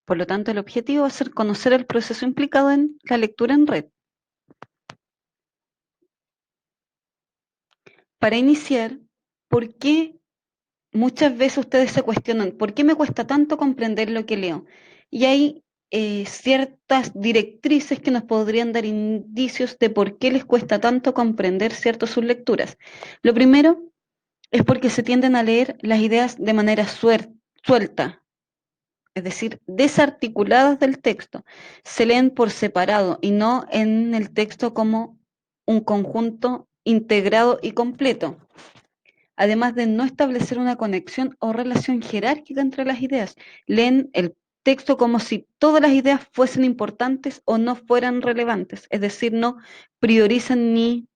Por lo tanto, el objetivo va a ser conocer el proceso implicado en la lectura en red. Para iniciar, ¿por qué muchas veces ustedes se cuestionan, ¿por qué me cuesta tanto comprender lo que leo? Y hay ciertas directrices que nos podrían dar indicios de por qué les cuesta tanto comprender ciertas sus lecturas. Lo primero es porque se tienden a leer las ideas de manera suelta, es decir, desarticuladas del texto. Se leen por separado y no en el texto como un conjunto integrado y completo, además de no establecer una conexión o relación jerárquica entre las ideas. Leen el texto como si todas las ideas fuesen importantes o no fueran relevantes, es decir, no priorizan ni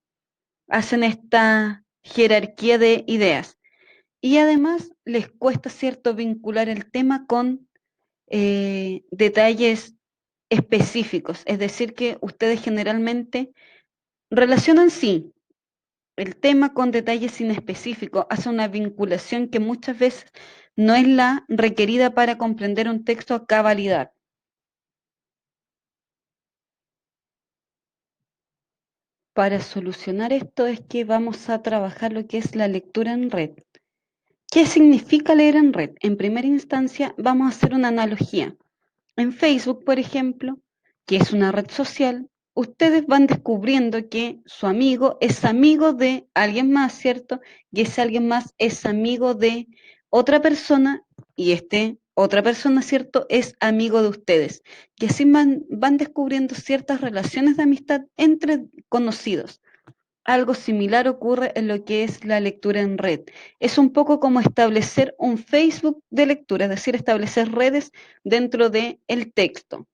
hacen esta jerarquía de ideas. Y además les cuesta cierto vincular el tema con detalles específicos, es decir, que ustedes generalmente relacionan sí el tema con detalles inespecíficos, hace una vinculación que muchas veces no es la requerida para comprender un texto a cabalidad. Para solucionar esto es que vamos a trabajar lo que es la lectura en red. ¿Qué significa leer en red? En primera instancia vamos a hacer una analogía. En Facebook, por ejemplo, que es una red social, ustedes van descubriendo que su amigo es amigo de alguien más, ¿cierto? Y ese alguien más es amigo de otra persona y otra persona, ¿cierto? Es amigo de ustedes. Y así van descubriendo ciertas relaciones de amistad entre conocidos. Algo similar ocurre en lo que es la lectura en red. Es un poco como establecer un Facebook de lectura, es decir, establecer redes dentro del texto.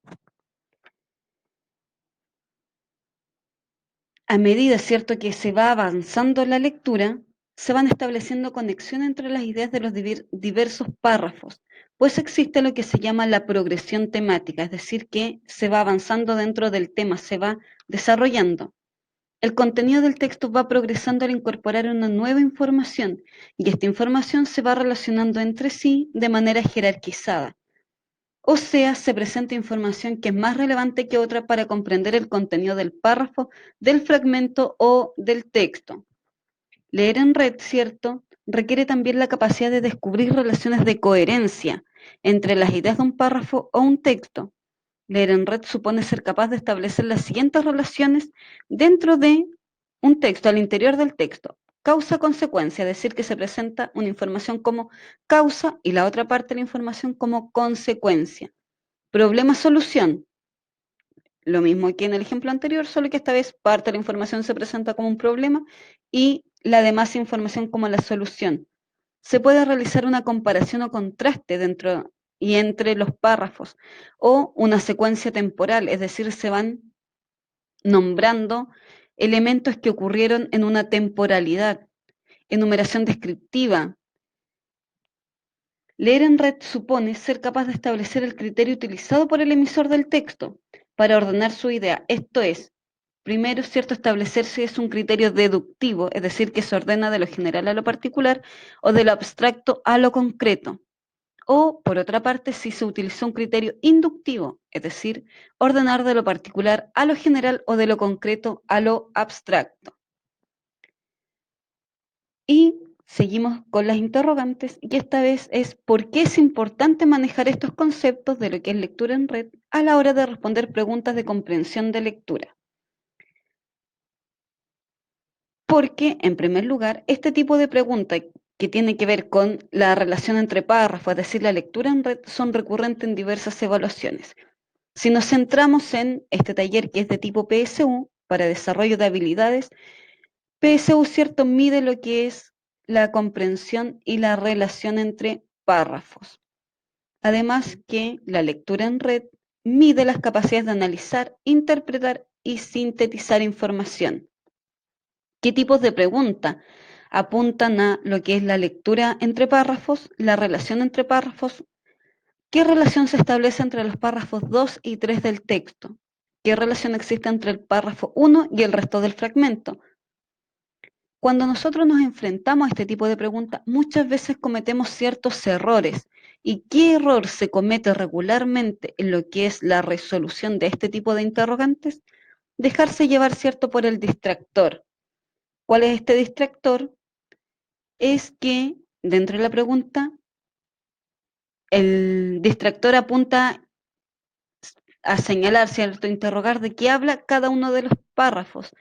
A medida, ¿cierto?, que se va avanzando la lectura, se van estableciendo conexiones entre las ideas de los diversos párrafos, pues existe lo que se llama la progresión temática, es decir, que se va avanzando dentro del tema, se va desarrollando. El contenido del texto va progresando al incorporar una nueva información y esta información se va relacionando entre sí de manera jerarquizada. O sea, se presenta información que es más relevante que otra para comprender el contenido del párrafo, del fragmento o del texto. Leer en red, ¿cierto?, requiere también la capacidad de descubrir relaciones de coherencia entre las ideas de un párrafo o un texto. Leer en red supone ser capaz de establecer las siguientes relaciones dentro de un texto, al interior del texto. Causa-consecuencia, es decir, que se presenta una información como causa y la otra parte de la información como consecuencia. Problema-solución, lo mismo que en el ejemplo anterior, solo que esta vez parte de la información se presenta como un problema y la demás información como la solución. Se puede realizar una comparación o contraste dentro y entre los párrafos o una secuencia temporal, es decir, se van nombrando elementos que ocurrieron en una temporalidad. Enumeración descriptiva. Leer en red supone ser capaz de establecer el criterio utilizado por el emisor del texto para ordenar su idea. Esto es, primero, cierto, establecer si es un criterio deductivo, es decir, que se ordena de lo general a lo particular o de lo abstracto a lo concreto. O, por otra parte, si se utilizó un criterio inductivo, es decir, ordenar de lo particular a lo general o de lo concreto a lo abstracto. Y seguimos con las interrogantes, y esta vez es ¿por qué es importante manejar estos conceptos de lo que es lectura en red a la hora de responder preguntas de comprensión de lectura? Porque, en primer lugar, este tipo de pregunta que tiene que ver con la relación entre párrafos, es decir, la lectura en red, son recurrentes en diversas evaluaciones. Si nos centramos en este taller que es de tipo PSU, para desarrollo de habilidades, PSU, ¿cierto?, mide lo que es la comprensión y la relación entre párrafos. Además que la lectura en red mide las capacidades de analizar, interpretar y sintetizar información. ¿Qué tipos de preguntas apuntan a lo que es la lectura entre párrafos, la relación entre párrafos? ¿Qué relación se establece entre los párrafos 2 y 3 del texto? ¿Qué relación existe entre el párrafo 1 y el resto del fragmento? Cuando nosotros nos enfrentamos a este tipo de preguntas, muchas veces cometemos ciertos errores ¿Y qué error se comete regularmente en lo que es la resolución de este tipo de interrogantes? Dejarse llevar, ¿cierto?, por el distractor. ¿Cuál es este distractor? Es que dentro de la pregunta, el distractor apunta a señalar, ¿cierto?, interrogar de qué habla cada uno de los párrafos.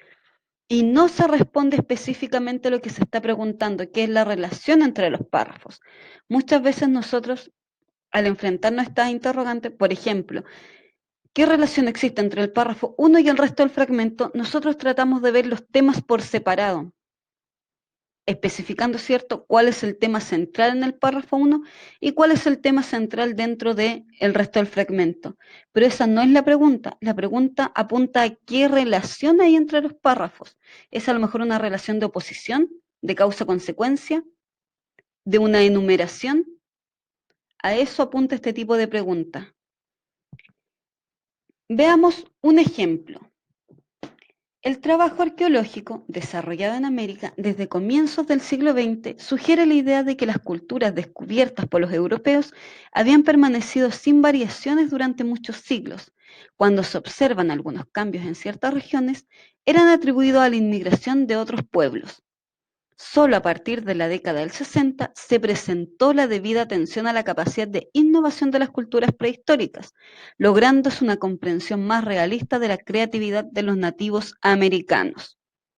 Y no se responde específicamente lo que se está preguntando, que es la relación entre los párrafos. Muchas veces nosotros, al enfrentarnos a estas interrogantes, por ejemplo, ¿qué relación existe entre el párrafo 1 y el resto del fragmento? Nosotros tratamos de ver los temas por separado, especificando, ¿cierto?, cuál es el tema central en el párrafo 1 y cuál es el tema central dentro del resto del fragmento. Pero esa no es la pregunta apunta a qué relación hay entre los párrafos. Es a lo mejor una relación de oposición, de causa-consecuencia, de una enumeración. A eso apunta este tipo de pregunta. Veamos un ejemplo. El trabajo arqueológico, desarrollado en América desde comienzos del siglo XX, sugiere la idea de que las culturas descubiertas por los europeos habían permanecido sin variaciones durante muchos siglos. Cuando se observan algunos cambios en ciertas regiones, eran atribuidos a la inmigración de otros pueblos. Solo a partir de la década del 60 se presentó la debida atención a la capacidad de innovación de las culturas prehistóricas, lográndose una comprensión más realista de la creatividad de los nativos americanos.